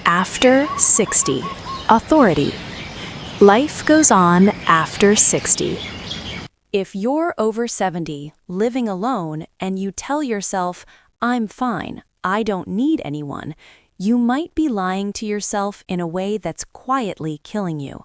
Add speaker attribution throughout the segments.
Speaker 1: After 60. Authority. Life goes on after 60. If you're over 70, living alone, and you tell yourself, "I'm fine, I don't need anyone," you might be lying to yourself in a way that's quietly killing you.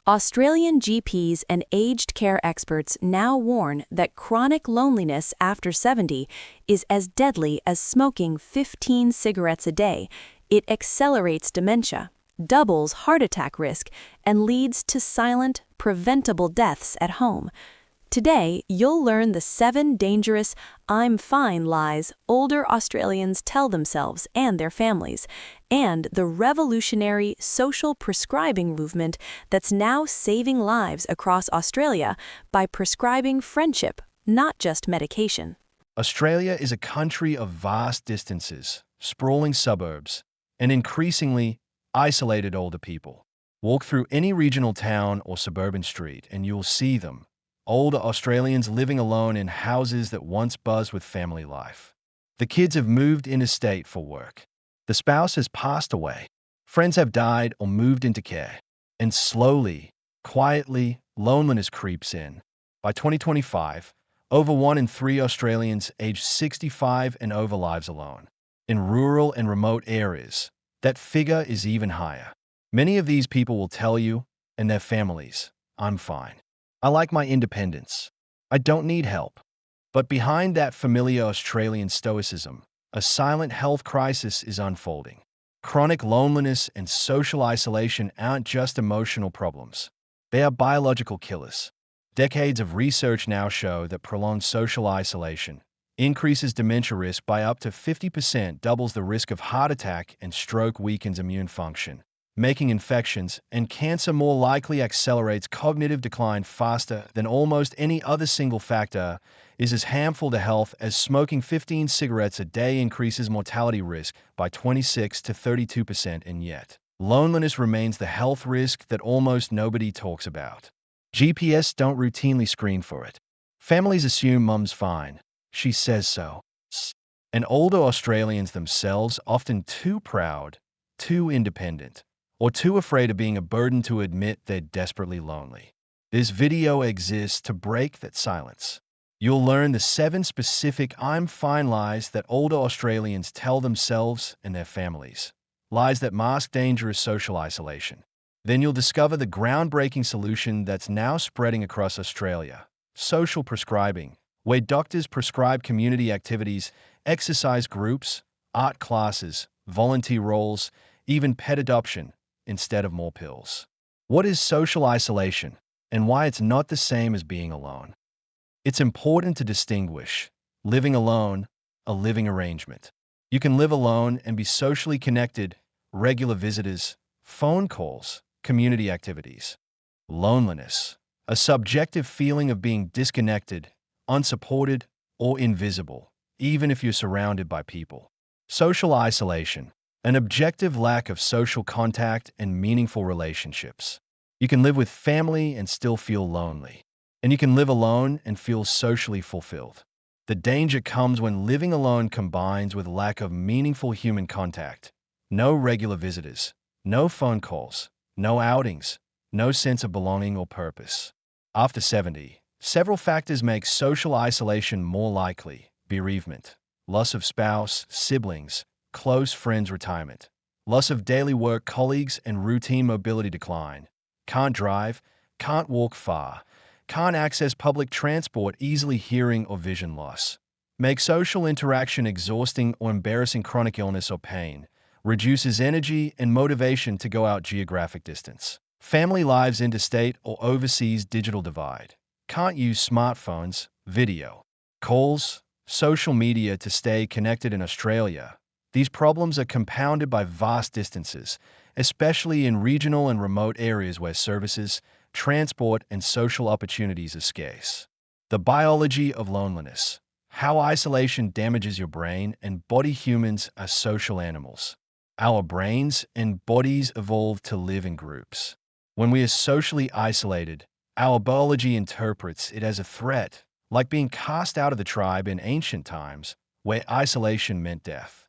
Speaker 1: Australian GPs and aged care experts now warn that chronic loneliness after 70 is as deadly as smoking 15 cigarettes a day. It accelerates dementia, doubles heart attack risk, and leads to silent, preventable deaths at home. Today, you'll learn the 7 dangerous "I'm fine" lies older Australians tell themselves and their families, and the revolutionary social prescribing movement that's now saving lives across Australia by prescribing friendship, not just medication.
Speaker 2: Australia is a country of vast distances, sprawling suburbs, and increasingly isolated older people. Walk through any regional town or suburban street and you'll see them. Older Australians living alone in houses that once buzzed with family life. The kids have moved interstate for work. The spouse has passed away. Friends have died or moved into care. And slowly, quietly, loneliness creeps in. By 2025, over 1 in 3 Australians aged 65 and over lives alone. In rural and remote areas, that figure is even higher. Many of these people will tell you, and their families, "I'm fine. I like my independence. I don't need help." But behind that familiar Australian stoicism, a silent health crisis is unfolding. Chronic loneliness and social isolation aren't just emotional problems. They are biological killers. Decades of research now show that prolonged social isolation increases dementia risk by up to 50%, doubles the risk of heart attack and stroke, weakens immune function, making infections and cancer more likely, accelerates cognitive decline faster than almost any other single factor, is as harmful to health as smoking 15 cigarettes a day, increases mortality risk by 26 to 32%, and yet loneliness remains the health risk that almost nobody talks about. GPS don't routinely screen for it. Families assume mum's fine. She says so. And older Australians themselves, often too proud, too independent, or too afraid of being a burden to admit they're desperately lonely. This video exists to break that silence. You'll learn the 7 specific "I'm fine" lies that older Australians tell themselves and their families. Lies that mask dangerous social isolation. Then you'll discover the groundbreaking solution that's now spreading across Australia: social prescribing, where doctors prescribe community activities, exercise groups, art classes, volunteer roles, even pet adoption, instead of more pills. What is social isolation, and why it's not the same as being alone? It's important to distinguish living alone, a living arrangement. You can live alone and be socially connected, regular visitors, phone calls, community activities. Loneliness, a subjective feeling of being disconnected, unsupported, or invisible, even if you're surrounded by people. Social isolation, an objective lack of social contact and meaningful relationships. You can live with family and still feel lonely. And you can live alone and feel socially fulfilled. The danger comes when living alone combines with lack of meaningful human contact. No regular visitors, no phone calls, no outings, no sense of belonging or purpose. After 70, several factors make social isolation more likely: bereavement, loss of spouse, siblings, close friends, retirement, loss of daily work colleagues and routine mobility decline, can't drive, can't walk far, can't access public transport easily, hearing or vision loss, make social interaction exhausting or embarrassing, chronic illness or pain, reduces energy and motivation to go out, geographic distance, family lives interstate or overseas, digital divide, can't use smartphones, video, calls, social media to stay connected in Australia. These problems are compounded by vast distances, especially in regional and remote areas where services, transport, and social opportunities are scarce. The biology of loneliness. How isolation damages your brain and body. Humans are social animals. Our brains and bodies evolved to live in groups. When we are socially isolated, our biology interprets it as a threat, like being cast out of the tribe in ancient times, where isolation meant death.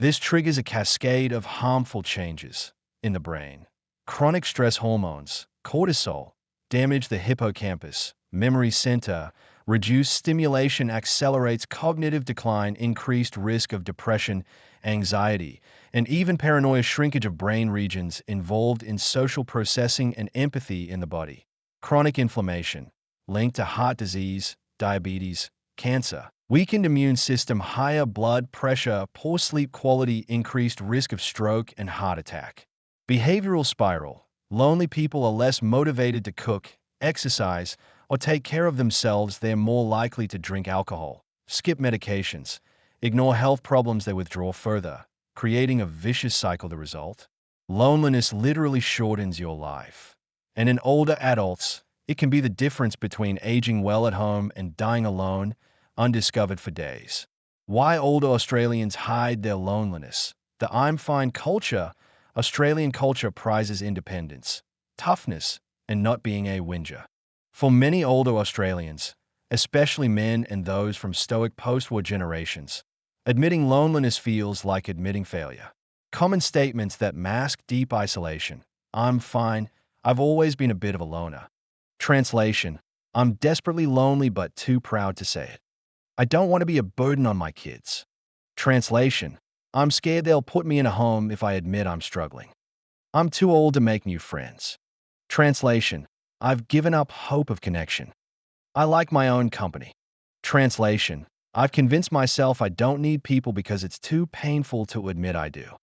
Speaker 2: This triggers a cascade of harmful changes in the brain. Chronic stress hormones, cortisol, damage the hippocampus, memory center, reduced stimulation accelerates cognitive decline, increased risk of depression, anxiety, and even paranoia, shrinkage of brain regions involved in social processing and empathy in the body. Chronic inflammation, linked to heart disease, diabetes, cancer, weakened immune system, higher blood pressure, poor sleep quality, increased risk of stroke and heart attack. Behavioral spiral, lonely people are less motivated to cook, exercise, or take care of themselves. They are more likely to drink alcohol, skip medications, ignore health problems. They withdraw further, creating a vicious cycle. The result? Loneliness literally shortens your life. And in older adults, it can be the difference between aging well at home and dying alone, undiscovered for days. Why older Australians hide their loneliness. The I'm fine culture. Australian culture prizes independence, toughness, and not being a whinger. For many older Australians, especially men and those from stoic post-war generations, admitting loneliness feels like admitting failure. Common statements that mask deep isolation. I'm fine. I've always been a bit of a loner. Translation: I'm desperately lonely but too proud to say it. I don't want to be a burden on my kids. Translation: I'm scared they'll put me in a home if I admit I'm struggling. I'm too old to make new friends. Translation: I've given up hope of connection. I like my own company. Translation: I've convinced myself I don't need people because it's too painful to admit I do.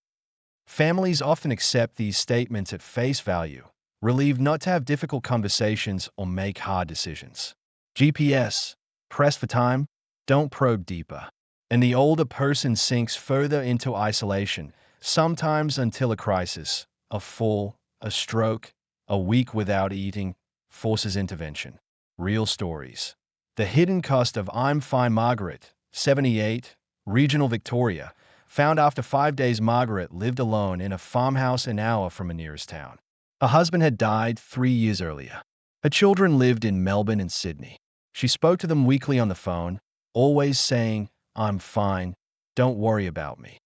Speaker 2: Families often accept these statements at face value, relieved not to have difficult conversations or make hard decisions. GPS, pressed for time, don't probe deeper. And the older person sinks further into isolation, sometimes until a crisis, a fall, a stroke, a week without eating, forces intervention. Real stories. The hidden cost of I'm fine. Margaret, 78, regional Victoria, found after 5 days. Margaret lived alone in a farmhouse an hour from the nearest town. Her husband had died 3 years earlier. Her children lived in Melbourne and Sydney. She spoke to them weekly on the phone, always saying, I'm fine, don't worry about me.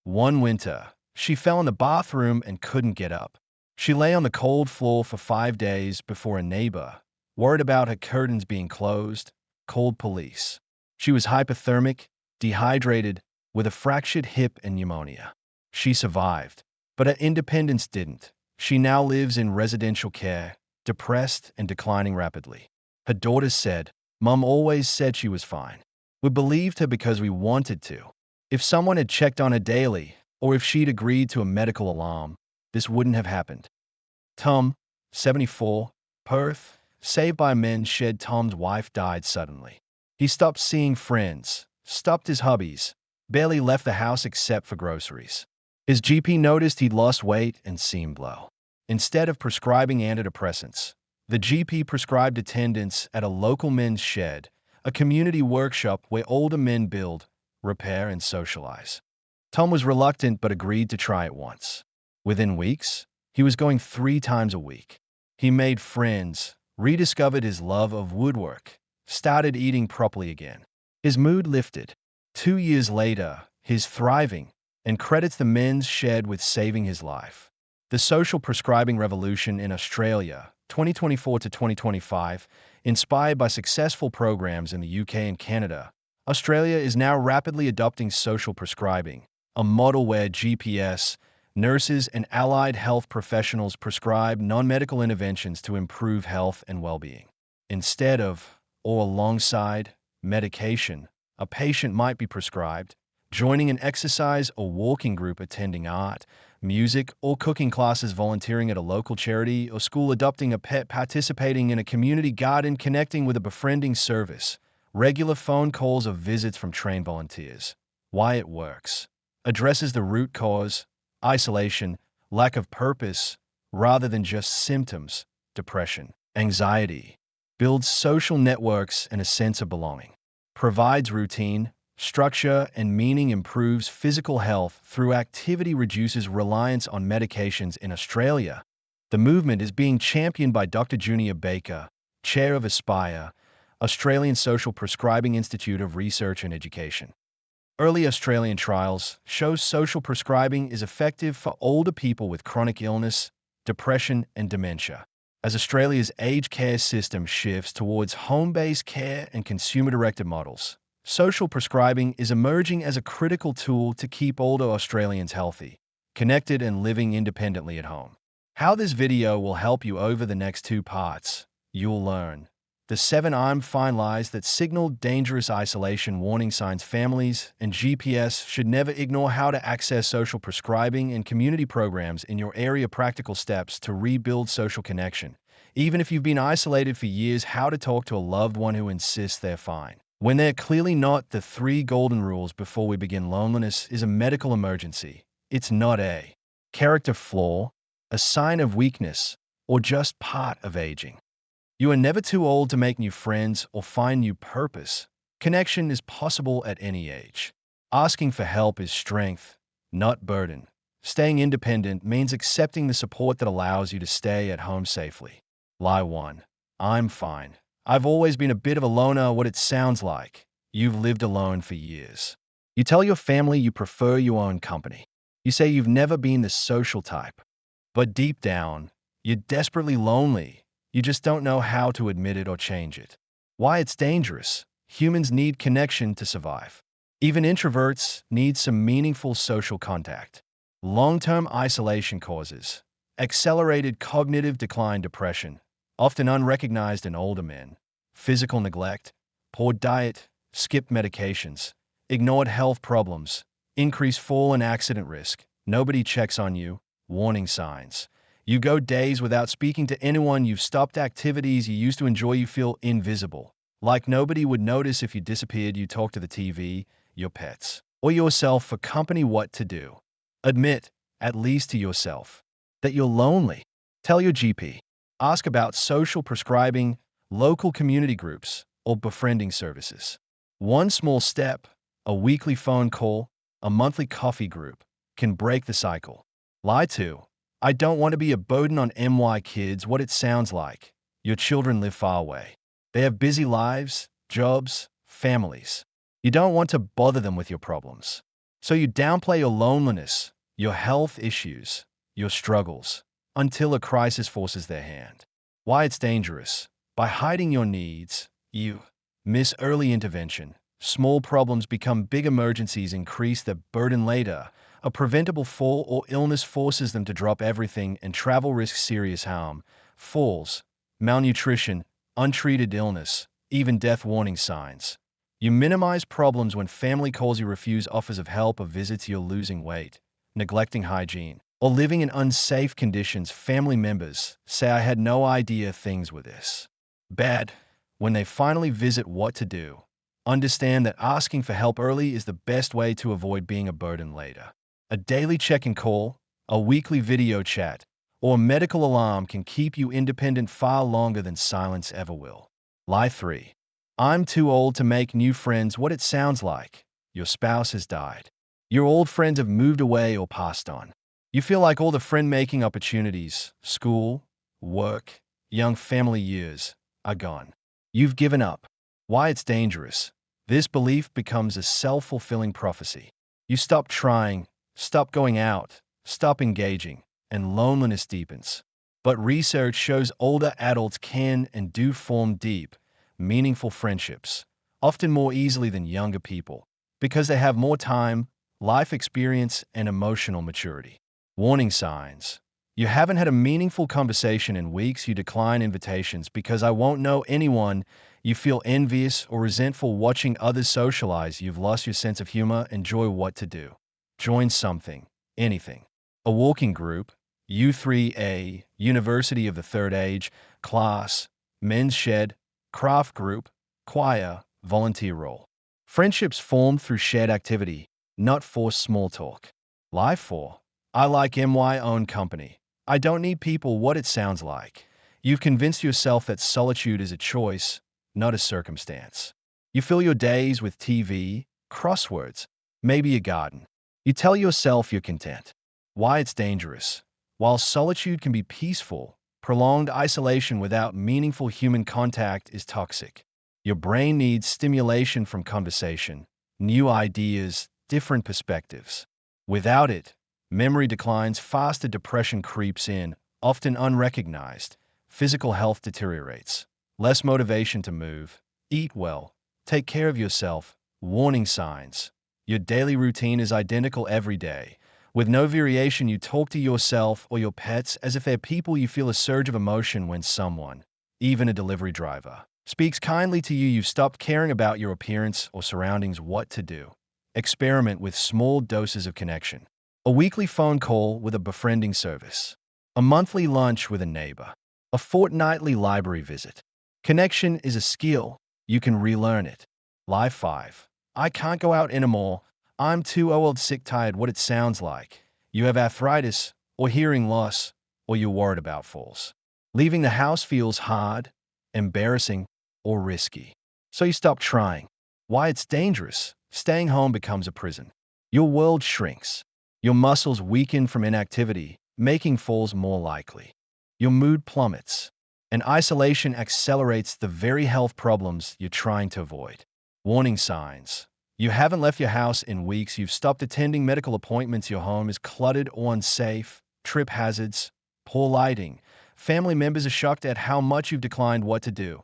Speaker 2: One winter, she fell in the bathroom and couldn't get up. She lay on the cold floor for 5 days before a neighbor, worried about her curtains being closed, called police. She was hypothermic, dehydrated, with a fractured hip and pneumonia. She survived, but her independence didn't. She now lives in residential care, depressed and declining rapidly. Her daughters said, Mum always said she was fine. We believed her because we wanted to. If someone had checked on her daily, or if she'd agreed to a medical alarm, this wouldn't have happened. Tom, 74, Perth, saved by men shed. Tom's wife died suddenly. He stopped seeing friends, stopped his hobbies, barely left the house except for groceries. His GP noticed he'd lost weight and seemed low. Instead of prescribing antidepressants, the GP prescribed attendance at a local men's shed, a community workshop where older men build, repair, and socialize. Tom was reluctant but agreed to try it once. Within weeks, he was going 3 times a week. He made friends, rediscovered his love of woodwork, started eating properly again. His mood lifted. 2 years later, he's thriving, and credits the men's shed with saving his life. The social prescribing revolution in Australia, 2024 to 2025, inspired by successful programs in the UK and Canada, Australia is now rapidly adopting social prescribing, a model where GPS, nurses, and allied health professionals prescribe non-medical interventions to improve health and well-being. Instead of, or alongside, medication, a patient might be prescribed, joining an exercise or walking group, attending art, music, or cooking classes, volunteering at a local charity or school, adopting a pet, participating in a community garden, connecting with a befriending service, regular phone calls or visits from trained volunteers. Why it works. Addresses the root cause, isolation, lack of purpose, rather than just symptoms, depression, anxiety. Builds social networks and a sense of belonging. Provides routine, structure, and meaning. Improves physical health through activity. Reduces reliance on medications. In Australia, the movement is being championed by Dr. Junia Baker, chair of Aspire, Australian Social Prescribing Institute of Research and Education. Early Australian trials show social prescribing is effective for older people with chronic illness, depression, and dementia. As Australia's aged care system shifts towards home-based care and consumer-directed models, social prescribing is emerging as a critical tool to keep older Australians healthy, connected, and living independently at home. How this video will help you over the next two parts, you'll learn the 7 fine lies that signal dangerous isolation warning signs. Families and GPS should never ignore how to access social prescribing and community programs in your area. Practical steps to rebuild social connection. Even if you've been isolated for years, how to talk to a loved one who insists they're fine when they're clearly not. The 3 golden rules before we begin. Loneliness is a medical emergency. It's not a character flaw, a sign of weakness, or just part of aging. You are never too old to make new friends or find new purpose. Connection is possible at any age. Asking for help is strength, not burden. Staying independent means accepting the support that allows you to stay at home safely. Lie 1. I'm fine. I've always been a bit of a loner. What it sounds like. You've lived alone for years. You tell your family you prefer your own company. You say you've never been the social type. But deep down, you're desperately lonely. You just don't know how to admit it or change it. Why it's dangerous. Humans need connection to survive. Even introverts need some meaningful social contact. Long-term isolation causes accelerated cognitive decline, depression, often unrecognized in older men, physical neglect, poor diet, skipped medications, ignored health problems, increased fall and accident risk, nobody checks on you, warning signs. You go days without speaking to anyone. You've stopped activities you used to enjoy. You feel invisible, like nobody would notice if you disappeared. You talk to the TV, your pets, or yourself for company. What to do? Admit, at least to yourself, that you're lonely. Tell your GP. Ask about social prescribing, local community groups, or befriending services. One small step, a weekly phone call, a monthly coffee group, can break the cycle. Lie 2. I don't want to be a burden on my kids. What it sounds like. Your children live far away. They have busy lives, jobs, families. You don't want to bother them with your problems. So you downplay your loneliness, your health issues, your struggles, until a crisis forces their hand. Why it's dangerous. By hiding your needs, you miss early intervention. Small problems become big emergencies, increase the burden later. A preventable fall or illness forces them to drop everything, and travel risks serious harm. Falls, malnutrition, untreated illness, even death. Warning signs. You minimize problems when family calls. You refuse offers of help or visits. You're losing weight, neglecting hygiene, or living in unsafe conditions. Family members say, I had no idea things were this bad. When they finally visit, what to do? Understand that asking for help early is the best way to avoid being a burden later. A daily check-in call, a weekly video chat, or a medical alarm can keep you independent far longer than silence ever will. Lie 3. I'm too old to make new friends. What it sounds like. Your spouse has died. Your old friends have moved away or passed on. You feel like all the friend-making opportunities, school, work, young family years, are gone. You've given up. Why it's dangerous. This belief becomes a self-fulfilling prophecy. You stop trying, stop going out, stop engaging, and loneliness deepens. But research shows older adults can and do form deep, meaningful friendships, often more easily than younger people, because they have more time, life experience, and emotional maturity. Warning signs. You haven't had a meaningful conversation in weeks. You decline invitations because I won't know anyone. You feel envious or resentful watching others socialize. You've lost your sense of humor and joy. What to do? Join something, anything. A walking group, U3A, University of the Third Age, class, men's shed, craft group, choir, volunteer role. Friendships formed through shared activity, not forced small talk. Lie 4. I like my own company. I don't need people. What it sounds like. You've convinced yourself that solitude is a choice, not a circumstance. You fill your days with TV, crosswords, maybe a garden. You tell yourself you're content. Why it's dangerous. While solitude can be peaceful, prolonged isolation without meaningful human contact is toxic. Your brain needs stimulation from conversation, new ideas, different perspectives. Without it, memory declines faster, depression creeps in, often unrecognized, physical health deteriorates, less motivation to move, eat well, take care of yourself. Warning signs. Your daily routine is identical every day. With no variation, you talk to yourself or your pets as if they're people. You feel a surge of emotion when someone, even a delivery driver, speaks kindly to you. You've stopped caring about your appearance or surroundings. What to do? Experiment with small doses of connection. A weekly phone call with a befriending service. A monthly lunch with a neighbor. A fortnightly library visit. Connection is a skill. You can relearn it. Live 5. I can't go out anymore. I'm too old, sick, tired. What it sounds like. You have arthritis, or hearing loss, or you're worried about falls. Leaving the house feels hard, embarrassing, or risky. So you stop trying. Why it's dangerous. Staying home becomes a prison. Your world shrinks. Your muscles weaken from inactivity, making falls more likely. Your mood plummets. And isolation accelerates the very health problems you're trying to avoid. Warning signs. You haven't left your house in weeks. You've stopped attending medical appointments. Your home is cluttered or unsafe. Trip hazards. Poor lighting. Family members are shocked at how much you've declined. What to do?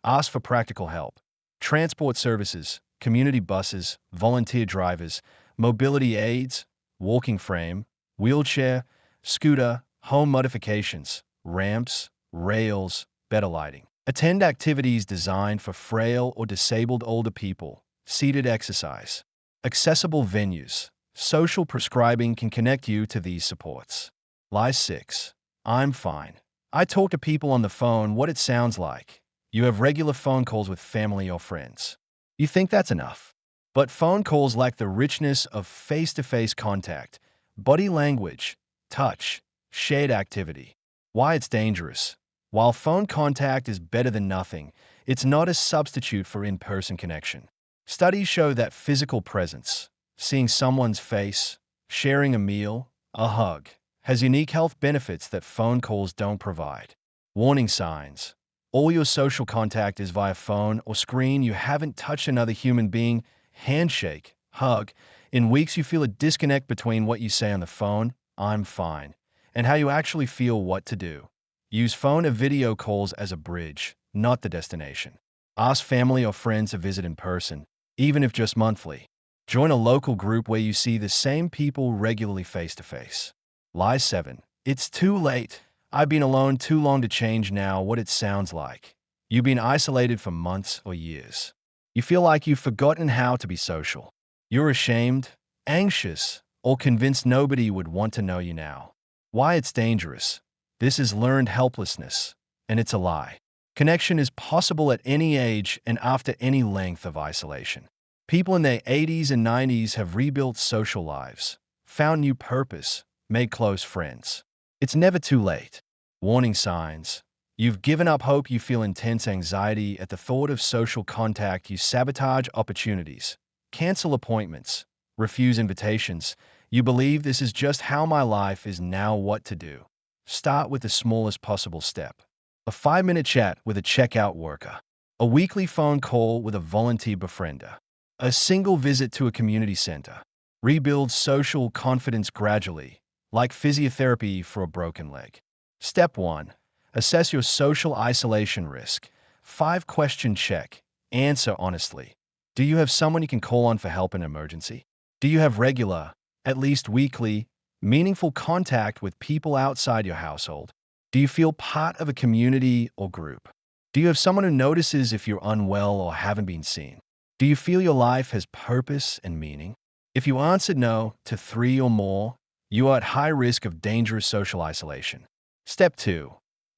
Speaker 2: Ask for practical help. Transport services, community buses, volunteer drivers, mobility aids, walking frame, wheelchair, scooter, home modifications, ramps, rails, better lighting. Attend activities designed for frail or disabled older people. Seated exercise. Accessible venues. Social prescribing can connect you to these supports. Lie 6. I'm fine. I talk to people on the phone. What it sounds like. You have regular phone calls with family or friends. You think that's enough. But phone calls lack the richness of face-to-face contact, body language, touch, shared activity. Why it's dangerous. While phone contact is better than nothing, it's not a substitute for in-person connection. Studies show that physical presence, seeing someone's face, sharing a meal, a hug, has unique health benefits that phone calls don't provide. Warning signs. All your social contact is via phone or screen. You haven't touched another human being. Handshake, hug. In weeks, you feel a disconnect between what you say on the phone, I'm fine, and how you actually feel. What to do. Use phone or video calls as a bridge, not the destination. Ask family or friends to visit in person, even if just monthly. Join a local group where you see the same people regularly face-to-face. Lie 7. It's too late. I've been alone too long to change now. What it sounds like. You've been isolated for months or years. You feel like you've forgotten how to be social. You're ashamed, anxious, or convinced nobody would want to know you now. Why it's dangerous. This is learned helplessness, and it's a lie. Connection is possible at any age and after any length of isolation. People in their 80s and 90s have rebuilt social lives, found new purpose, made close friends. It's never too late. Warning signs. You've given up hope. You feel intense anxiety at the thought of social contact. You sabotage opportunities, cancel appointments, refuse invitations. You believe this is just how my life is now. What to do? Start with the smallest possible step. A 5-minute chat with a checkout worker. A weekly phone call with a volunteer befriender. A single visit to a community center. Rebuild social confidence gradually, like physiotherapy for a broken leg. Step 1. Assess your social isolation risk. 5-question check. Answer honestly. Do you have someone you can call on for help in an emergency? Do you have regular, at least weekly, meaningful contact with people outside your household? Do you feel part of a community or group? Do you have someone who notices if you're unwell or haven't been seen? Do you feel your life has purpose and meaning? If you answered no to 3 or more, you are at high risk of dangerous social isolation. Step 2.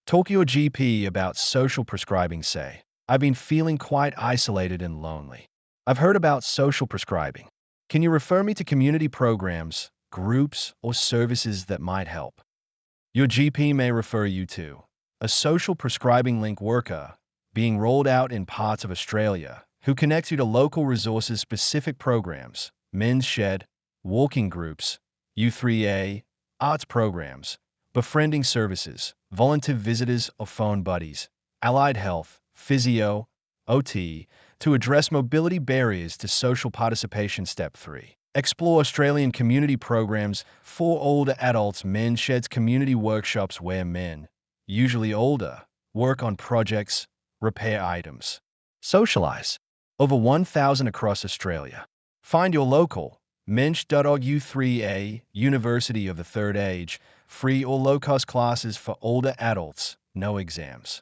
Speaker 2: Talk to your GP about social prescribing. Say, I've been feeling quite isolated and lonely. I've heard about social prescribing. Can you refer me to community programs, groups, or services that might help? Your GP may refer you to a social prescribing link worker being rolled out in parts of Australia who connects you to local resources, specific programs, men's shed, walking groups, U3A, arts programs, befriending services, volunteer visitors or phone buddies, allied health, physio, OT, To address mobility barriers to social participation, Step 3. Explore Australian community programs for older adults. Men sheds community workshops where men, usually older, work on projects, repair items. Socialize. Over 1,000 across Australia. Find your local mensch.org U3A, University of the Third Age, free or low-cost classes for older adults, no exams.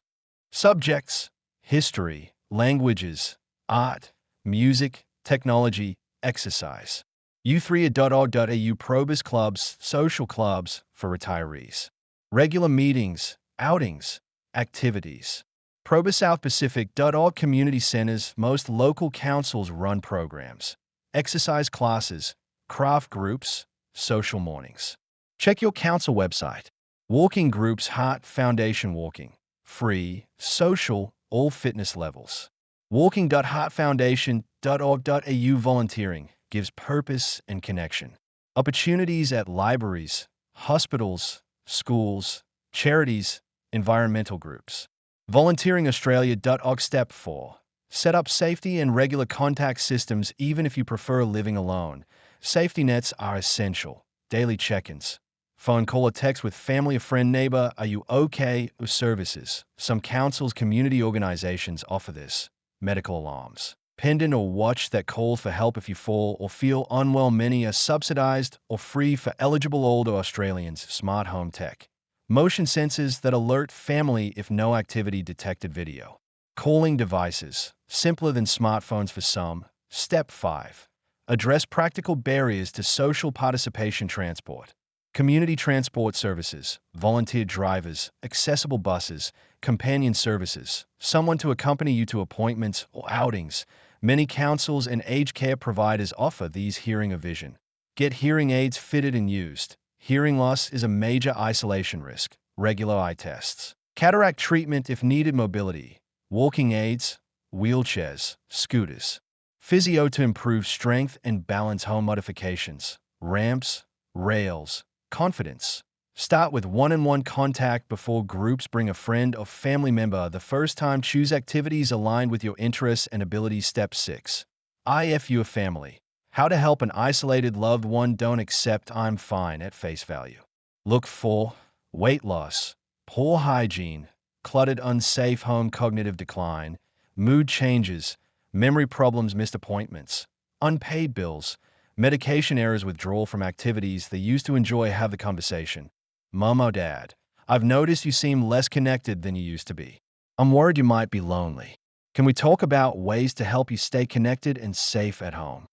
Speaker 2: Subjects: history, languages, art, music, technology, exercise. u3a.org.au Probus clubs, social clubs for retirees. Regular meetings, outings, activities. ProbusSouthPacific.org community centers. Most local councils run programs. Exercise classes, craft groups, social mornings. Check your council website. Walking groups. Heart Foundation Walking. Free, social, all fitness levels. Walking.heartfoundation.org.au Volunteering gives purpose and connection. Opportunities at libraries, hospitals, schools, charities, environmental groups. VolunteeringAustralia.org Step 4. Set up safety and regular contact systems even if you prefer living alone. Safety nets are essential. Daily check-ins. Phone call or text with family or friend, neighbor, are you okay? Services. Some councils, community organizations offer this. Medical alarms. Pendant or watch that calls for help if you fall or feel unwell. Many are subsidized or free for eligible older Australians. Smart home tech. Motion sensors that alert family if no activity detected. Video calling devices, simpler than smartphones for some. Step 5. Address practical barriers to social participation. Transport. Community transport services, volunteer drivers, accessible buses, companion services, someone to accompany you to appointments or outings. Many councils and aged care providers offer these. Hearing or vision. Get hearing aids fitted and used. Hearing loss is a major isolation risk. Regular eye tests. Cataract treatment if needed. Mobility. Walking aids, wheelchairs, scooters. Physio to improve strength and balance. Home modifications. Ramps, rails. Confidence. Start with one-on-one contact before groups. Bring a friend or family member the first time. Choose activities aligned with your interests and abilities. Step 6. If your family. How to help an isolated loved one. Don't accept "I'm fine" at face value. Look for weight loss, poor hygiene, cluttered, unsafe home, cognitive decline, mood changes, memory problems, missed appointments, unpaid bills, medication errors, withdrawal from activities they used to enjoy. Have the conversation. Mom or dad, I've noticed you seem less connected than you used to be. I'm worried you might be lonely. Can we talk about ways to help you stay connected and safe at home?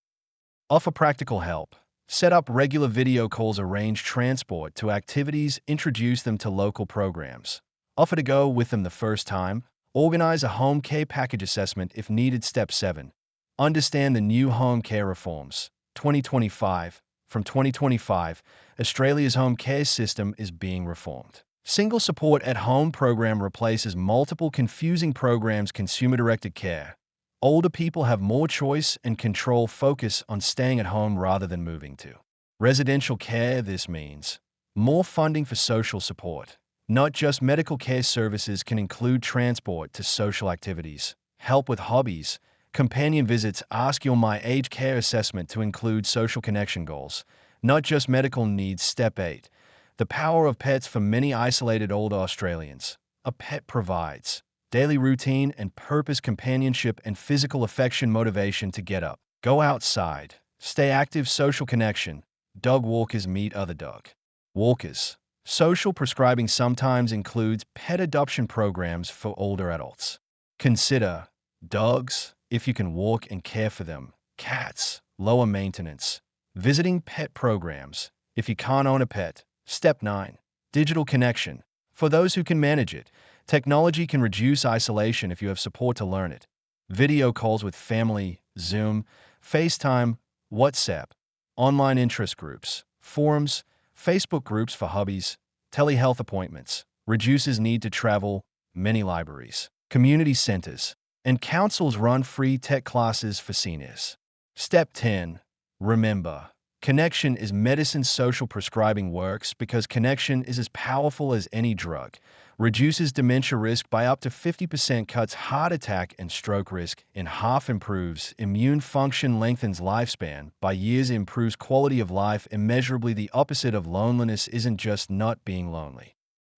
Speaker 2: Offer practical help. Set up regular video calls, arrange transport to activities, introduce them to local programs. Offer to go with them the first time. Organize a home care package assessment if needed. Step 7. Understand the new home care reforms. 2025. From 2025, Australia's home care system is being reformed. Single Support at Home program replaces multiple confusing programs. Consumer-directed care. Older people have more choice and control. Focus on staying at home rather than moving to residential care. This means more funding for social support. Not just medical care services, can include transport to social activities, help with hobbies, companion visits. Ask Your My Age care assessment to include social connection goals, not just medical needs. Step 8. The power of pets for many isolated older Australians. A pet provides daily routine and purpose, companionship and physical affection, motivation to get up, go outside, stay active, social connection. Dog walkers meet other dog walkers. Social prescribing sometimes includes pet adoption programs for older adults. Consider dogs, if you can walk and care for them. Cats, lower maintenance. Visiting pet programs, if you can't own a pet. Step 9. Digital connection. For those who can manage it, technology can reduce isolation if you have support to learn it. Video calls with family, Zoom, FaceTime, WhatsApp, online interest groups, forums, Facebook groups for hobbies, telehealth appointments, reduces need to travel. Many libraries, community centers, and councils run free tech classes for seniors. Step 10. Remember, Connection is medicine. Social prescribing works because connection is as powerful as any drug. Reduces dementia risk by up to 50%, cuts heart attack and stroke risk in half, improves immune function, lengthens lifespan by years, improves quality of life immeasurably. The opposite of loneliness isn't just not being lonely.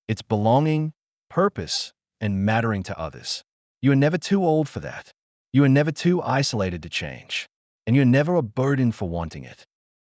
Speaker 2: It's belonging, purpose, and mattering to others. You are never too old for that. You are never too isolated to change. And you're never a burden for wanting it.